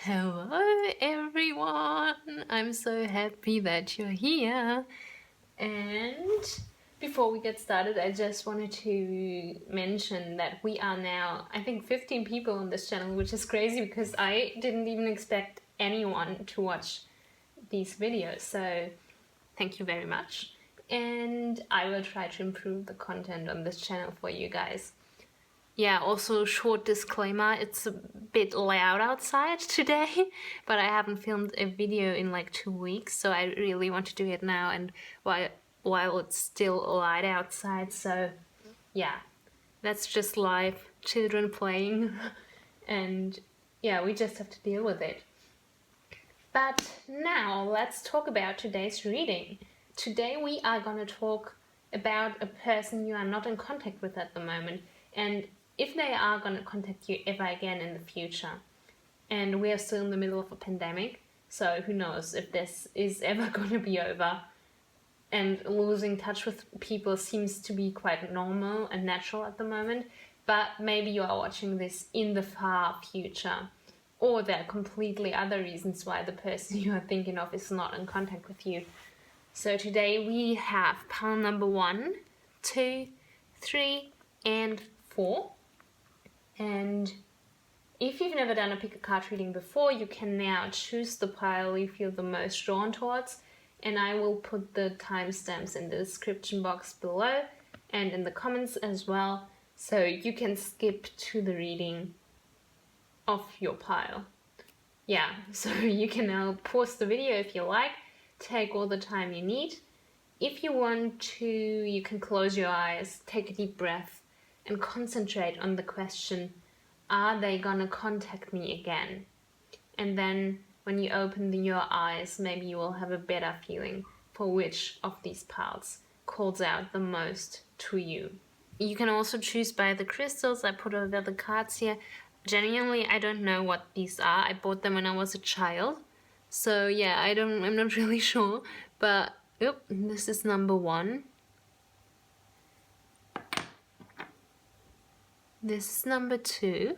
Hello everyone! I'm so happy that you're here. And before we get started, I just wanted to mention that we are now, I think, 15 people on this channel, which is crazy because I didn't even expect anyone to watch these videos. So thank you very much. And I will try to improve the content on this channel for you guys. Yeah, also short disclaimer, it's a bit loud outside today, but I haven't filmed a video in like 2 weeks, so I really want to do it now and while it's still light outside, so yeah, that's just life, children playing, and yeah, we just have to deal with it. But now let's talk about today's reading. Today we are gonna talk about a person you are not in contact with at the moment, and if they are going to contact you ever again in the future. And we are still in the middle of a pandemic, so who knows if this is ever going to be over. And losing touch with people seems to be quite normal and natural at the moment, but maybe you are watching this in the far future. Or there are completely other reasons why the person you are thinking of is not in contact with you. So today we have pile number 1, 2, 3, and 4. And if you've never done a pick a card reading before, you can now choose the pile you feel the most drawn towards, and I will put the timestamps in the description box below and in the comments as well, so you can skip to the reading of your pile. Yeah, so you can now pause the video if you like, take all the time you need. If you want to, you can close your eyes, take a deep breath, and concentrate on the question, are they gonna contact me again? And then when you open your eyes, maybe you will have a better feeling for which of these piles calls out the most to you. You can also choose by the crystals I put over the cards here. Genuinely, I don't know what these are. I bought them when I was a child. So yeah, I'm not really sure, but this is number 1. This is number 2,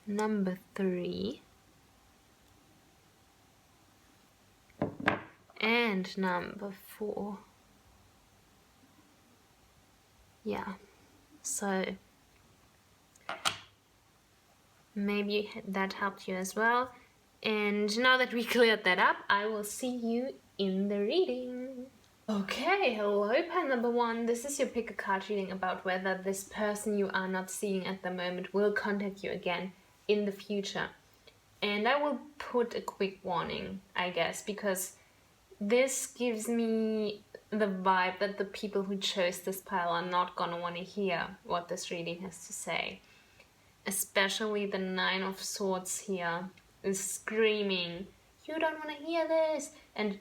number 3, and number 4. Yeah, so maybe that helped you as well. And now that we cleared that up, I will see you in the reading. Okay, hello pile number 1. This is your pick a card reading about whether this person you are not seeing at the moment will contact you again in the future. And I will put a quick warning, I guess, because this gives me the vibe that the people who chose this pile are not gonna want to hear what this reading has to say. Especially the 9 of Swords here is screaming, you don't want to hear this! And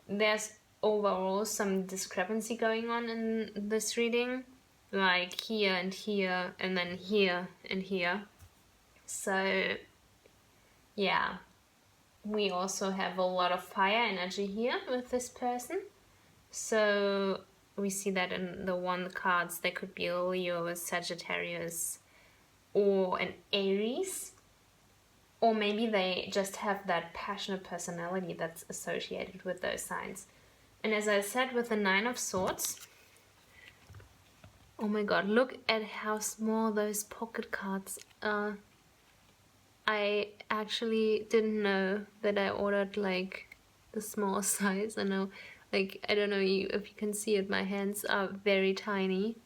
there's overall some discrepancy going on in this reading, like here and here, and then here and here. So yeah, we also have a lot of fire energy here with this person. So we see that in the 1 cards, there could be a Leo, a Sagittarius, or an Aries. Or maybe they just have that passionate personality that's associated with those signs. And as I said, with the 9 of Swords, oh my god, look at how small those pocket cards are. I actually didn't know that I ordered like the small size. I know, like, I don't know if you can see it, my hands are very tiny.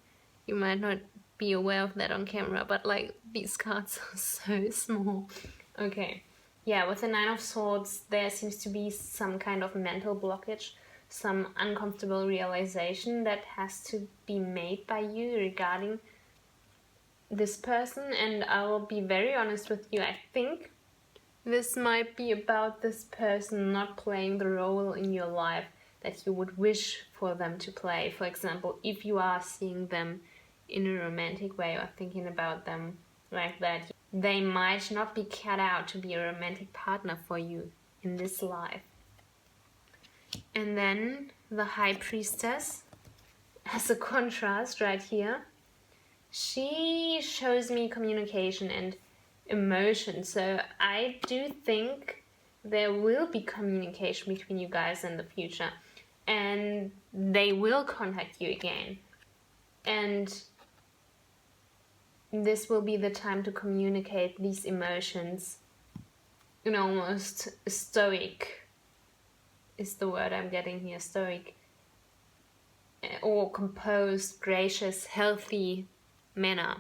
You might not be aware of that on camera, but like these cards are so small. Okay, yeah, with the 9 of Swords, there seems to be some kind of mental blockage, some uncomfortable realization that has to be made by you regarding this person. And I will be very honest with you, I think this might be about this person not playing the role in your life that you would wish for them to play. For example, if you are seeing them in a romantic way or thinking about them like that, they might not be cut out to be a romantic partner for you in this life. And then the High Priestess as a contrast right here. she shows me communication and emotion. So I do think there will be communication between you guys in the future, and they will contact you again. And this will be the time to communicate these emotions in almost stoic is the word I'm getting here, stoic, or composed, gracious, healthy manner.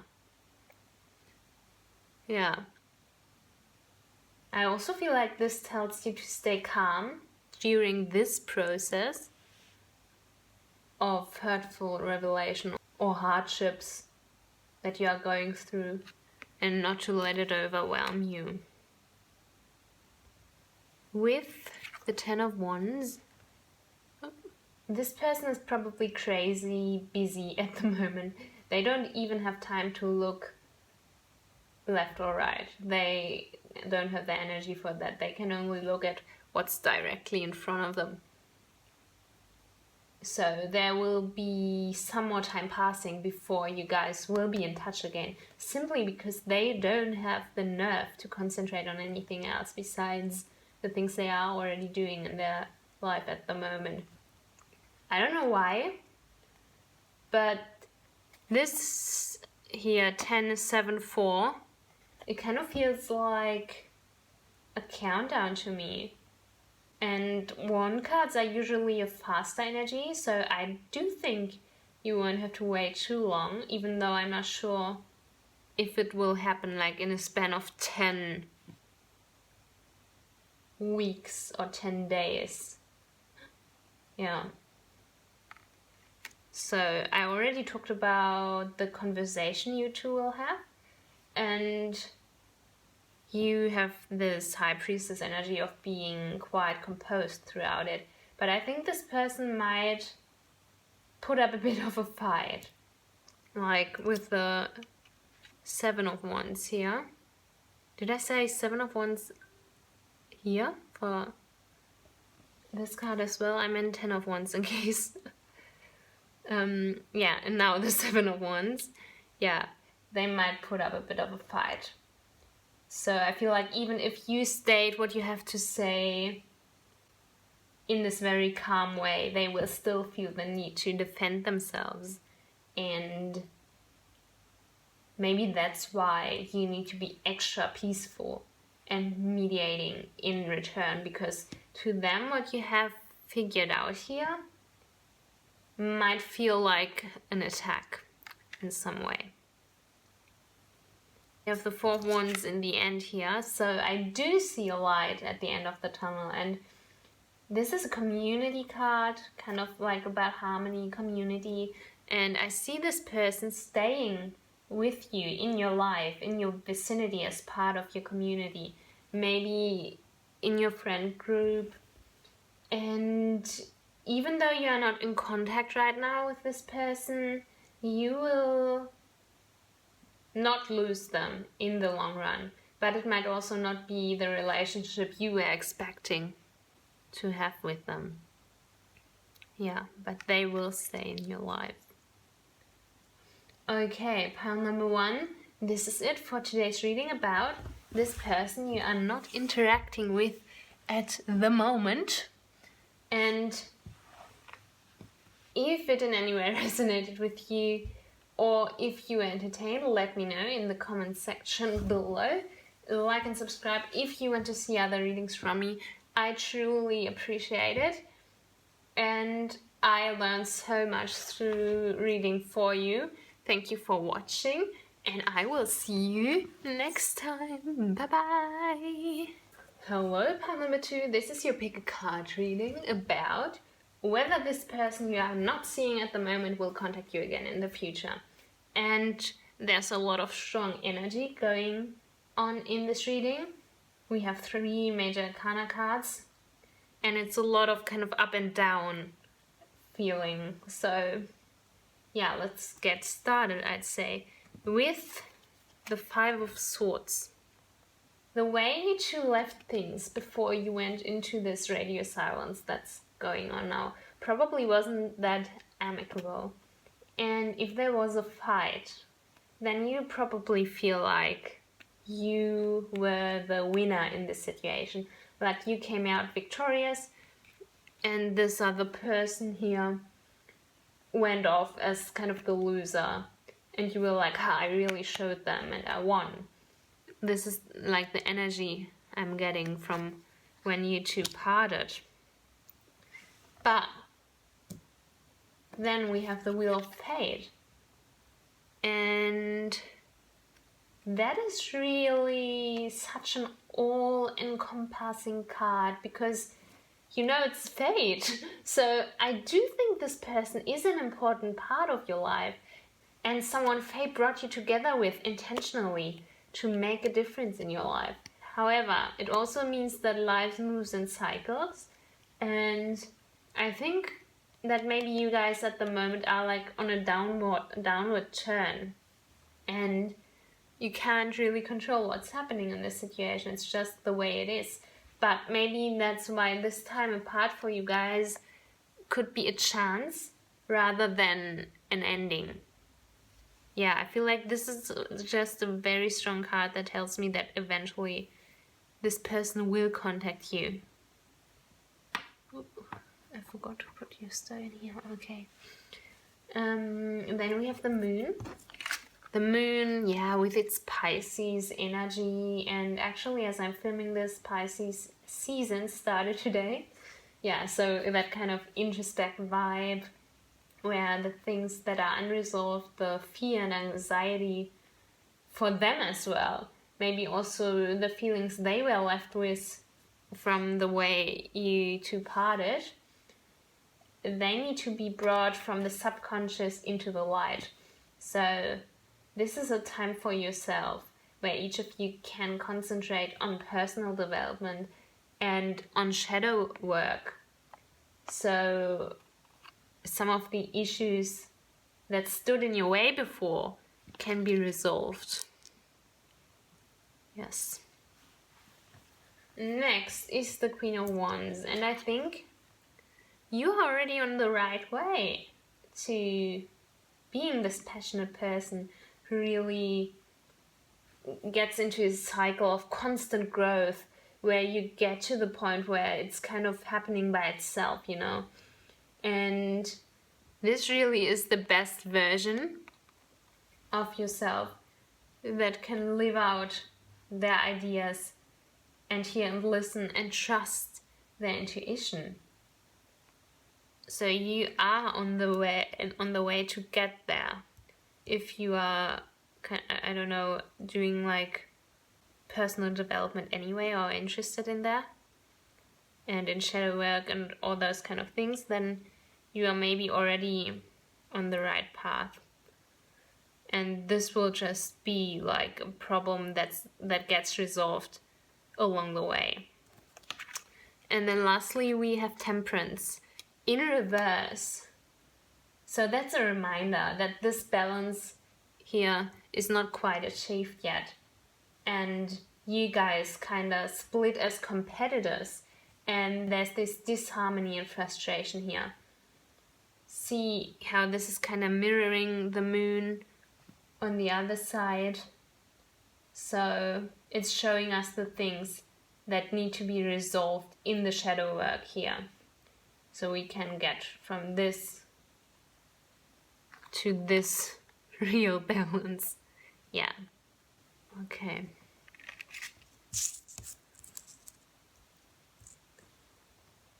Yeah. I also feel like this tells you to stay calm during this process of hurtful revelation or hardships that you are going through, and not to let it overwhelm you. With the Ten of Wands, this person is probably crazy busy at the moment. They don't even have time to look left or right. They don't have the energy for that. They can only look at what's directly in front of them. So there will be some more time passing before you guys will be in touch again, simply because they don't have the nerve to concentrate on anything else besides the things they are already doing in their life at the moment. I don't know why, but this here, 10-7-4, it kind of feels like a countdown to me. And 1 cards are usually a faster energy, so I do think you won't have to wait too long, even though I'm not sure if it will happen like in a span of 10 weeks or 10 days. Yeah. So I already talked about the conversation you two will have, and you have this High Priestess energy of being quite composed throughout it. But I think this person might put up a bit of a fight. Like with the 7 of Wands here. Did I say 7 of Wands here for this card as well? I meant 10 of Wands in case. Yeah, and now the 7 of Wands. Yeah, they might put up a bit of a fight. So I feel like even if you state what you have to say in this very calm way, they will still feel the need to defend themselves. And maybe that's why you need to be extra peaceful and mediating in return, because to them what you have figured out here might feel like an attack in some way. You have the 4 of Wands in the end here, so I do see a light at the end of the tunnel, and this is a community card, kind of like about harmony, community, and I see this person staying with you in your life, in your vicinity as part of your community, maybe in your friend group, and even though you are not in contact right now with this person, you will not lose them in the long run, but it might also not be the relationship you were expecting to have with them. Yeah, but they will stay in your life. Okay, pile number 1. This is it for today's reading about this person you are not interacting with at the moment. And if it in any way resonated with you, or if you were entertained, let me know in the comment section below. Like and subscribe if you want to see other readings from me. I truly appreciate it. And I learned so much through reading for you. Thank you for watching, and I will see you next time. Bye bye. Hello, pile number 2. This is your pick a card reading about whether this person you are not seeing at the moment will contact you again in the future. And there's a lot of strong energy going on in this reading. We have 3 major arcana cards, and it's a lot of kind of up and down feeling. So yeah, let's get started, I'd say, with the 5 of Swords. The way you two left things before you went into this radio silence that's going on now probably wasn't that amicable. And if there was a fight, then you probably feel like you were the winner in this situation. Like you came out victorious, and this other person here went off as kind of the loser. And you were like, I really showed them and I won. This is like the energy I'm getting from when you two parted. But then we have the Wheel of Fate. And that is really such an all-encompassing card because you know it's fate. So I do think this person is an important part of your life and someone fate brought you together with intentionally to make a difference in your life. However, it also means that life moves in cycles, and I think that maybe you guys at the moment are like on a downward turn, and you can't really control what's happening in this situation. It's just the way it is. But maybe that's why this time apart for you guys could be a chance rather than an ending. Yeah, I feel like this is just a very strong card that tells me that eventually this person will contact you. Ooh, I forgot to put your star in here. Okay. Then we have the moon. The moon, yeah, with its Pisces energy, and actually as I'm filming this, Pisces season started today. Yeah, so that kind of introspect vibe where the things that are unresolved, the fear and anxiety for them as well, maybe also the feelings they were left with from the way you two parted, they need to be brought from the subconscious into the light. So this is a time for yourself where each of you can concentrate on personal development and on shadow work. So some of the issues that stood in your way before can be resolved. Yes. Next is the Queen of Wands, and I think you're already on the right way to being this passionate person who really gets into a cycle of constant growth where you get to the point where it's kind of happening by itself, you know. And this really is the best version of yourself that can live out their ideas and hear and listen and trust their intuition. So you are on the way to get there. If you are, I don't know, doing like personal development anyway or interested in that and in shadow work and all those kind of things, then you are maybe already on the right path. And this will just be like a problem that gets resolved along the way. And then lastly, we have Temperance in reverse. So that's a reminder that this balance here is not quite achieved yet. And you guys kind of split as competitors, and there's this disharmony and frustration here. See how this is kind of mirroring the moon on the other side. So it's showing us the things that need to be resolved in the shadow work here. So we can get from this to this real balance. Yeah. Okay.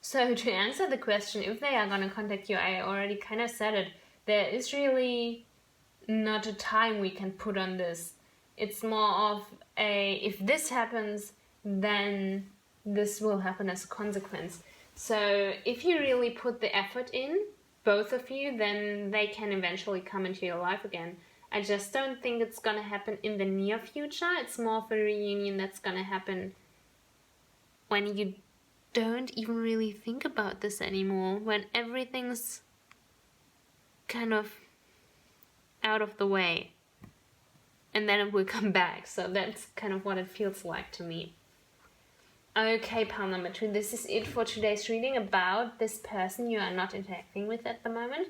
So to answer the question, if they are going to contact you, I already kind of said it. There is really not a time we can put on this. It's more of a, if this happens, then this will happen as a consequence. So if you really put the effort in, both of you, then they can eventually come into your life again. I just don't think it's going to happen in the near future. It's more of a reunion that's going to happen when you don't even really think about this anymore, when everything's kind of out of the way, and then it will come back. So that's kind of what it feels like to me. Okay, pile number 2, this is it for today's reading about this person you are not interacting with at the moment.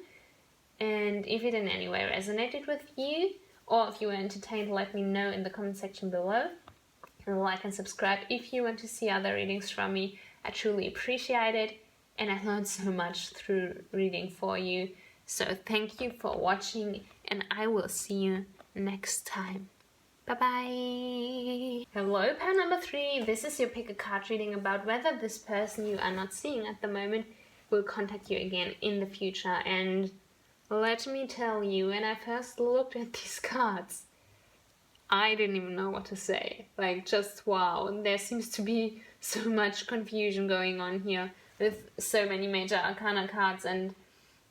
And if it in any way resonated with you, or if you were entertained, let me know in the comment section below. And like and subscribe if you want to see other readings from me. I truly appreciate it, and I learned so much through reading for you. So thank you for watching, and I will see you next time. Bye-bye. Hello, pair number 3. This is your pick a card reading about whether this person you are not seeing at the moment will contact you again in the future. And let me tell you, when I first looked at these cards, I didn't even know what to say. Like, just wow. There seems to be so much confusion going on here with so many major arcana cards. And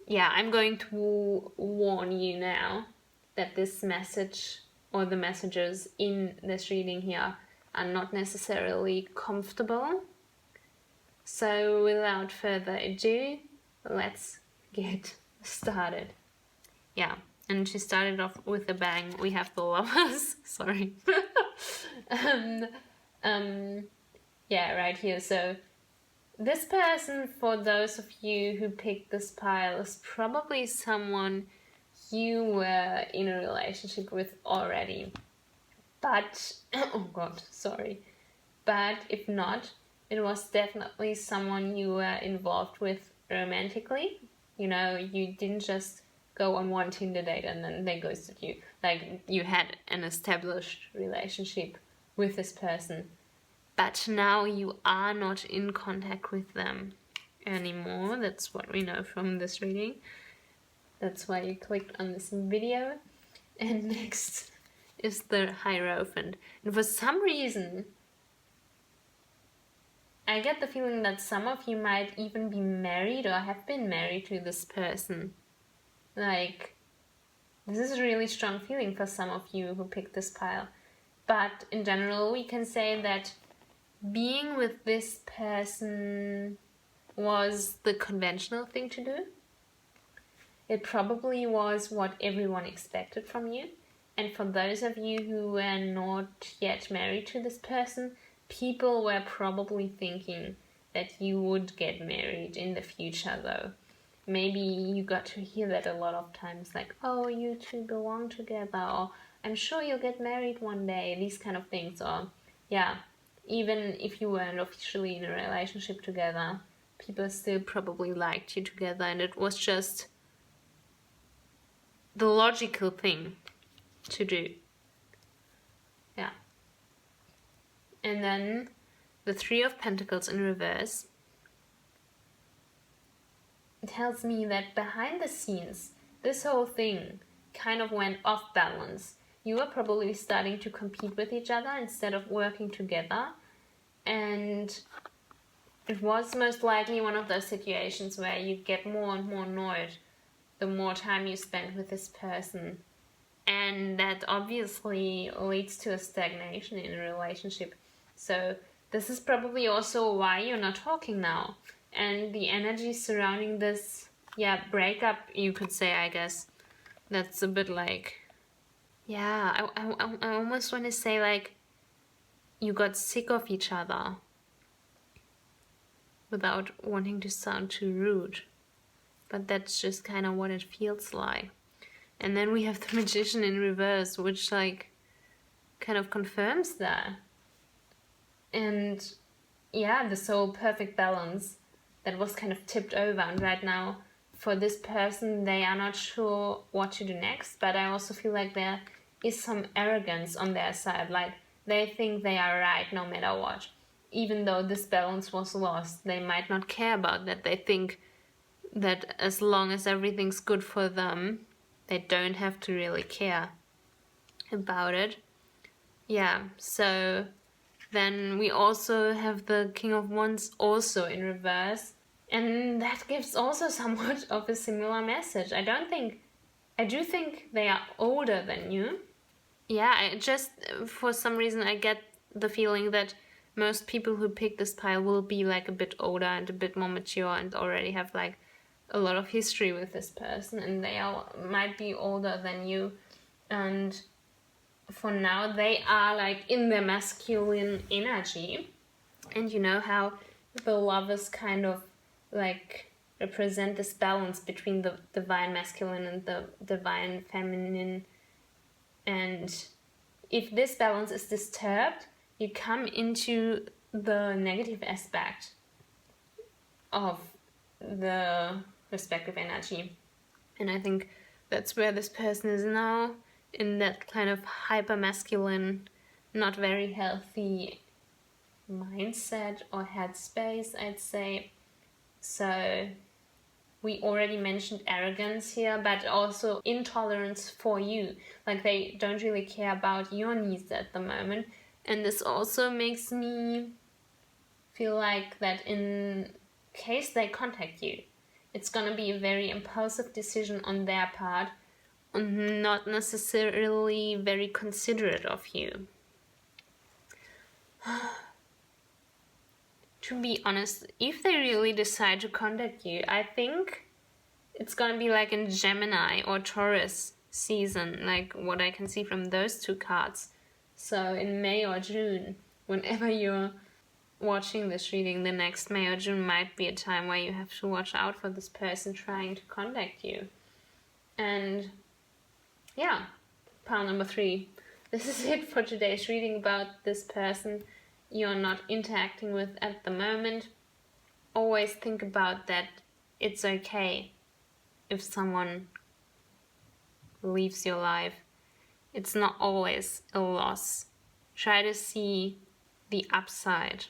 yeah, I'm going to warn you now that this message or the messages in this reading here are not necessarily comfortable. So without further ado, let's get started. Yeah. And she started off with a bang. We have the Lovers. Sorry. Yeah, right here. So this person, for those of you who picked this pile, is probably someone you were in a relationship with already. But, oh god, sorry. But if not, it was definitely someone you were involved with romantically. You know, you didn't just go on one Tinder date and then they ghosted you. Like, you had an established relationship with this person, but now you are not in contact with them anymore. That's what we know from this reading. That's why you clicked on this video. And next is the Hierophant. And for some reason, I get the feeling that some of you might even be married or have been married to this person. Like, this is a really strong feeling for some of you who picked this pile. But in general, we can say that being with this person was the conventional thing to do. It probably was what everyone expected from you. And for those of you who were not yet married to this person, people were probably thinking that you would get married in the future though. Maybe you got to hear that a lot of times, like, oh, you two belong together, or I'm sure you'll get married one day, these kind of things. Or, yeah, even if you weren't officially in a relationship together, people still probably liked you together, and it was just the logical thing to do. Yeah. And then the Three of Pentacles in reverse tells me that behind the scenes, this whole thing kind of went off balance. You were probably starting to compete with each other instead of working together. And it was most likely one of those situations where you get more and more annoyed the more time you spend with this person. And that obviously leads to a stagnation in a relationship. So this is probably also why you're not talking now. And the energy surrounding this, yeah, breakup, you could say, I guess, that's a bit like, yeah, I almost want to say, like, you got sick of each other, without wanting to sound too rude. But that's just kind of what it feels like. And then we have the Magician in reverse, which, like, kind of confirms that. And yeah, this whole perfect balance that was kind of tipped over, and right now for this person they are not sure what to do next. But I also feel like there is some arrogance on their side, like they think they are right no matter what. Even though this balance was lost, they might not care about that. They think that as long as everything's good for them, they don't have to really care about it. Yeah, so then we also have the King of Wands also in reverse. And that gives also somewhat of a similar message. I do think they are older than you. Yeah, I just, for some reason, I get the feeling that most people who pick this pile will be like a bit older and a bit more mature and already have like a lot of history with this person, and they might be older than you. And for now, they are like in their masculine energy. And you know how the Lovers kind of like represent this balance between the divine masculine and the divine feminine And if this balance is disturbed, you come into the negative aspect of the respective energy. And I think that's where this person is now, in that kind of hyper masculine, not very healthy mindset or headspace, I'd say. So we already mentioned arrogance here, but also intolerance for you. Like, they don't really care about your needs at the moment. And this also makes me feel like that in case they contact you, it's gonna be a very impulsive decision on their part and not necessarily very considerate of you. To be honest, if they really decide to contact you, I think it's gonna be like in Gemini or Taurus season, like what I can see from those two cards. So in May or June, whenever you're watching this reading, the next May or June might be a time where you have to watch out for this person trying to contact you. And yeah, pile number 3. This is it for today's reading about this person you're not interacting with at the moment. Always think about that it's okay if someone leaves your life. It's not always a loss. Try to see the upside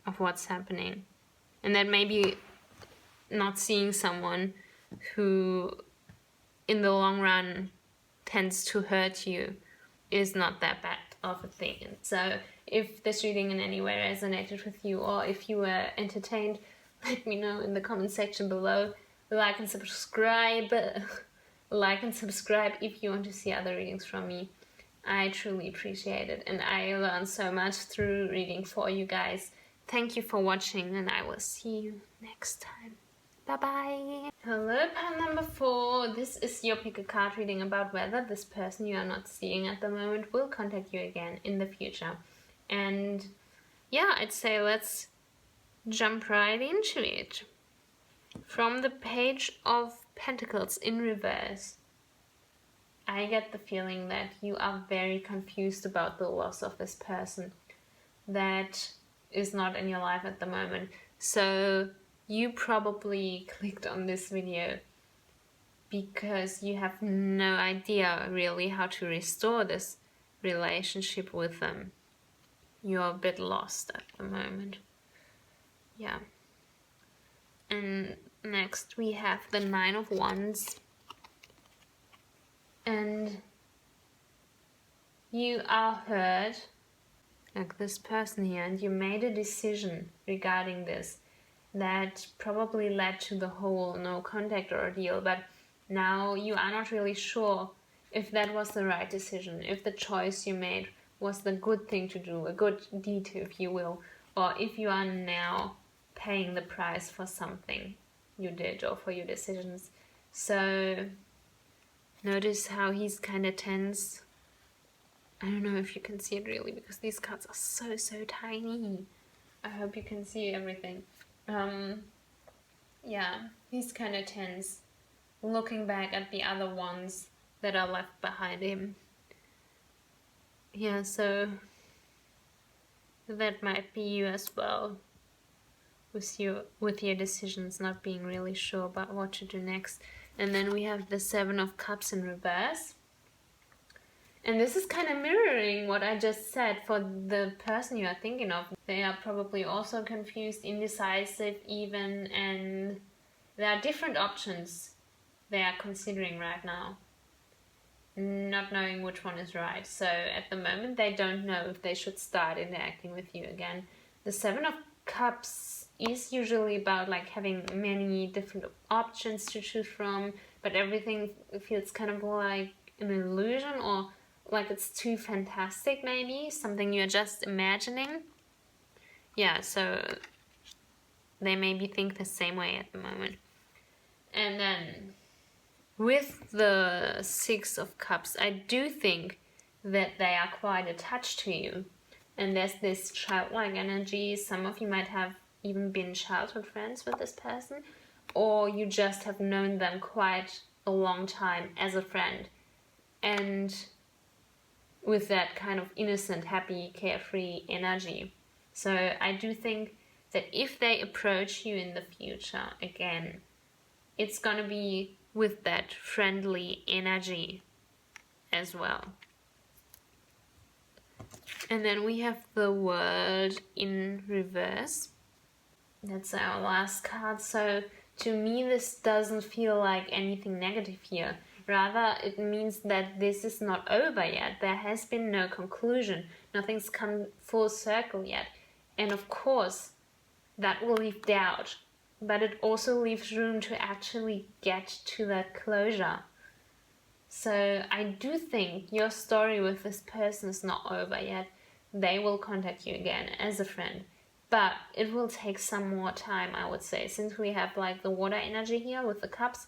of what's happening. And that maybe not seeing someone who in the long run tends to hurt you is not that bad of a thing. So if this reading in any way resonated with you, or if you were entertained, let me know in the comment section below. Like and subscribe. Like and subscribe if you want to see other readings from me. I truly appreciate it, and I learned so much through reading for you guys. Thank you for watching, and I will see you next time. Bye-bye. Hello, pile number 4. This is your pick a card reading about whether this person you are not seeing at the moment will contact you again in the future. And yeah, I'd say let's jump right into it. From the Page of Pentacles in reverse, I get the feeling that you are very confused about the loss of this person that is not in your life at the moment. So you probably clicked on this video because you have no idea really how to restore this relationship with them. You're a bit lost at the moment. Yeah. And next we have the 9 of Wands. And you are hurt, like this person here, and you made a decision regarding this that probably led to the whole no contact ordeal, but now you are not really sure if that was the right decision, if the choice you made was the good thing to do, a good deed, if you will, or if you are now paying the price for something you did or for your decisions. So notice how he's kind of tense. I don't know if you can see it really because these cards are so tiny. I hope you can see everything. Yeah, he's kind of tense, looking back at the other ones that are left behind him. Yeah, so that might be you as well, with your decisions, not being really sure about what to do next. And then we have the 7 of Cups in reverse. And this is kind of mirroring what I just said for the person you are thinking of. They are probably also confused, indecisive even, and there are different options they are considering right now, not knowing which one is right. So at the moment they don't know if they should start interacting with you again. The 7 of Cups is usually about like having many different options to choose from, but everything feels kind of like an illusion, or like it's too fantastic, maybe something you're just imagining. Yeah, so they maybe think the same way at the moment. And then with the 6 of Cups, I do think that they are quite attached to you, and there's this childlike energy. Some of you might have even been childhood friends with this person, or you just have known them quite a long time as a friend. And with that kind of innocent, happy, carefree energy. So I do think that if they approach you in the future again, it's gonna be with that friendly energy as well. And then we have the World in reverse. That's our last card. So to me, this doesn't feel like anything negative here. Rather, it means that this is not over yet. There has been no conclusion. Nothing's come full circle yet. And of course, that will leave doubt. But it also leaves room to actually get to that closure. So I do think your story with this person is not over yet. They will contact you again as a friend. But it will take some more time, I would say. Since we have like the water energy here with the cups,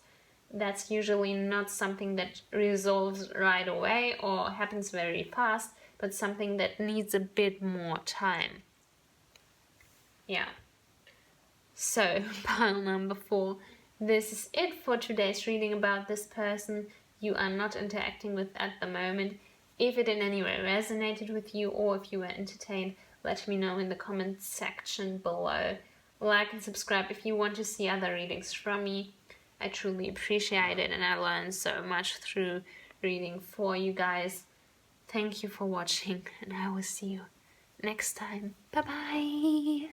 that's usually not something that resolves right away or happens very fast, but something that needs a bit more time. Yeah. So, pile number 4. This is it for today's reading about this person you are not interacting with at the moment. If it in any way resonated with you or if you were entertained, let me know in the comments section below. Like and subscribe if you want to see other readings from me. I truly appreciate it and I learned so much through reading for you guys. Thank you for watching and I will see you next time. Bye bye!